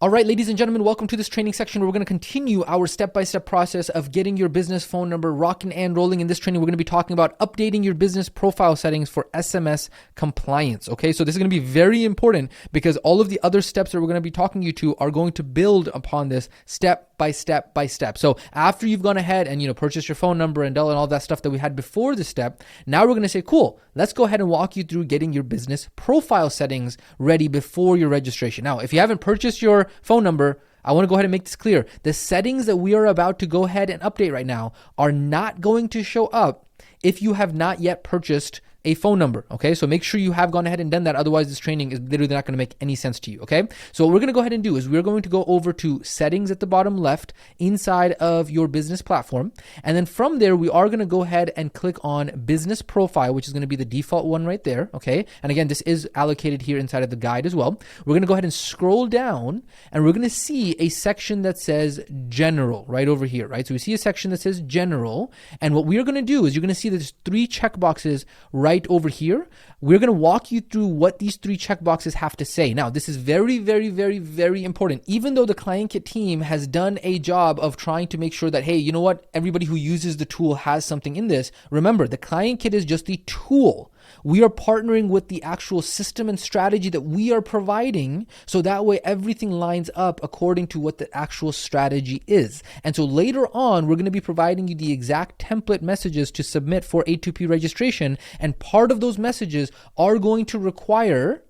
All right, ladies and gentlemen, welcome to this training section where we're going to continue our step-by-step process of getting your business phone number rocking and rolling. In this training, we're going to be talking about updating your business profile settings for SMS compliance. Okay, so this is going to be very important because all of the other steps that we're going to be talking you to are going to build upon this step by step by step. So after you've gone ahead and purchased your phone number and all that stuff that we had before this step, now we're going to say, cool, let's go ahead and walk you through getting your business profile settings ready before your registration. Now, if you haven't purchased your phone number, I want to go ahead and make this clear. The settings that we are about to go ahead and update right now are not going to show up if you have not yet purchased a phone number. Okay, so make sure you have gone ahead and done that. Otherwise, this training is literally not going to make any sense to you. Okay, so what we're going to go ahead and do is we're going to go over to settings at the bottom left inside of your business platform. And then from there, we are going to go ahead and click on business profile, which is going to be the default one right there. Okay, and again, this is allocated here inside of the guide as well. We're going to go ahead and scroll down and we're going to see a section that says general right over here, right? So we see a section that says general. And what we're going to do is you're going to see there's 3 checkboxes right over here. We're going to walk you through what these 3 checkboxes have to say. Now, this is very, very, very, very important. Even though the Client Kit team has done a job of trying to make sure that, hey, you know what? Everybody who uses the tool has something in this. Remember, the Client Kit is just the tool. We are partnering with the actual system and strategy that we are providing, so that way everything lines up according to what the actual strategy is. And so later on, we're going to be providing you the exact template messages to submit for A2P registration, and part of those messages are going to require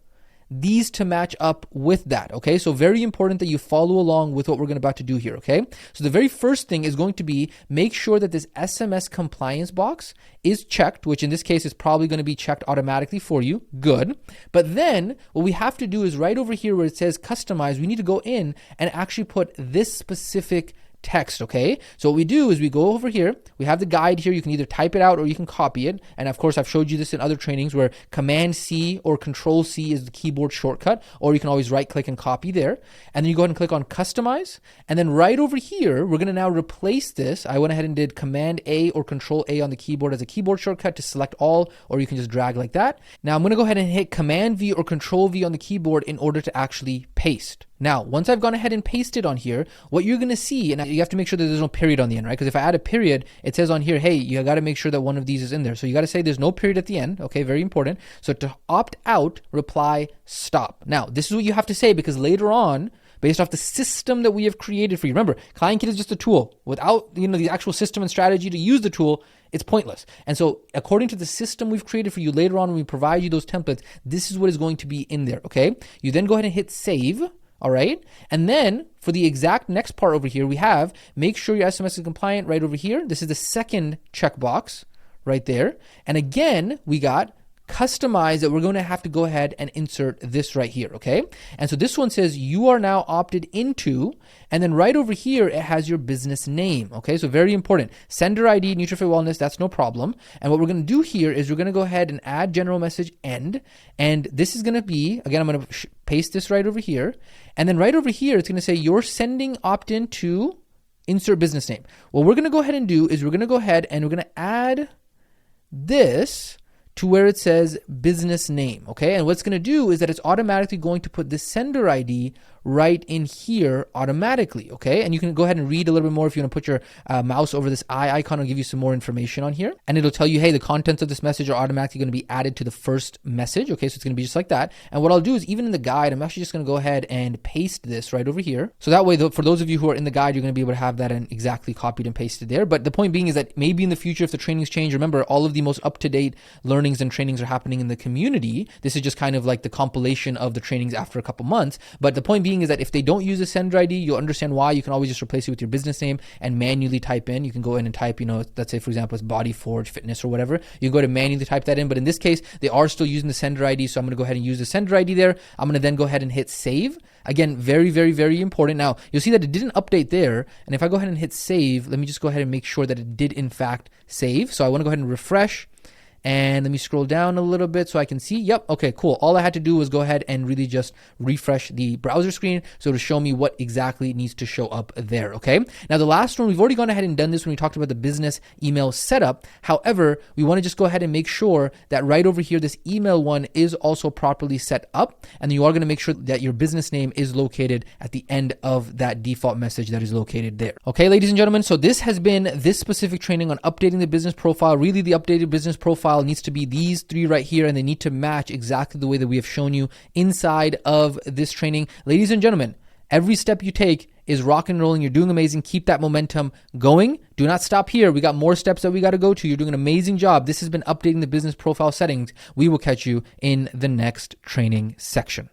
these to match up with that. Okay, so very important that you follow along with what we're about to do here. Okay, so the very first thing is going to be make sure that this SMS compliance box is checked, which in this case is probably going to be checked automatically for you. Good. But then what we have to do is right over here where it says customize, we need to go in and actually put this specific text. Okay, so what we do is we go over here, we have the guide here, you can either type it out or you can copy it, and of course I've showed you this in other trainings where Command C or Control C is the keyboard shortcut, or you can always right click and copy there, and then you go ahead and click on customize, and then right over here we're going to now replace this. I went ahead and did Command A or Control A on the keyboard as a keyboard shortcut to select all, or you can just drag like that. Now I'm going to go ahead and hit Command V or Control V on the keyboard in order to actually paste. Now, once I've gone ahead and pasted on here, what you're going to see, and you have to make sure that there's no period on the end, right? Because if I add a period, it says on here, hey, you got to make sure that one of these is in there. So you got to say there's no period at the end. Okay, very important. So to opt out, reply stop. Now, this is what you have to say because later on, based off the system that we have created for you. Remember, Client Kit is just a tool. Without the actual system and strategy to use the tool, it's pointless. And so according to the system we've created for you later on when we provide you those templates, this is what is going to be in there. Okay, you then go ahead and hit save. All right. And then for the exact next part over here, we have make sure your SMS is compliant right over here. This is the second checkbox right there. And again, we got customize that we're going to have to go ahead and insert this right here. Okay. And so this one says you are now opted into, and then right over here, it has your business name. Okay. So very important. Sender ID, NutriFit Wellness, that's no problem. And what we're going to do here is we're going to go ahead and add general message end. And this is going to be, again, I'm going to paste this right over here. And then right over here, it's going to say you're sending opt-in to insert business name. What we're going to go ahead and do is we're going to go ahead and we're going to add this to where it says business name, okay? And what's going to do is that it's automatically going to put the sender ID right in here automatically, okay? And you can go ahead and read a little bit more if you want to put your mouse over this eye icon. It'll give you some more information on here. And it'll tell you, hey, the contents of this message are automatically going to be added to the first message, okay? So it's going to be just like that. And what I'll do is even in the guide, I'm actually just going to go ahead and paste this right over here. So that way, for those of you who are in the guide, you're going to be able to have that and exactly copied and pasted there. But the point being is that maybe in the future, if the trainings change, remember, all of the most up-to-date learnings and trainings are happening in the community. This is just kind of like the compilation of the trainings after a couple months. But the point being is that if they don't use the sender ID, you'll understand why. You can always just replace it with your business name and manually type in. You can go in and type, let's say, for example, it's Body Forge Fitness or whatever. You can go to manually type that in. But in this case, they are still using the sender ID. So I'm going to go ahead and use the sender ID there. I'm going to then go ahead and hit save. Again, very, very, very important. Now, you'll see that it didn't update there. And if I go ahead and hit save, let me just go ahead and make sure that it did, in fact, save. So I want to go ahead and refresh. And let me scroll down a little bit so I can see. Yep. Okay, cool. All I had to do was go ahead and really just refresh the browser screen so to show me what exactly needs to show up there. Okay. Now the last one, we've already gone ahead and done this when we talked about the business email setup. However, we want to just go ahead and make sure that right over here, this email one is also properly set up. And you are going to make sure that your business name is located at the end of that default message that is located there. Okay, ladies and gentlemen. So this has been this specific training on updating the business profile. Really, the updated business profile needs to be these three right here, and they need to match exactly the way that we have shown you inside of this training. Ladies and gentlemen, every step you take is rock and rolling. You're doing amazing. Keep that momentum going. Do not stop here. We got more steps that we got to go to. You're doing an amazing job. This has been updating the business profile settings. We will catch you in the next training section.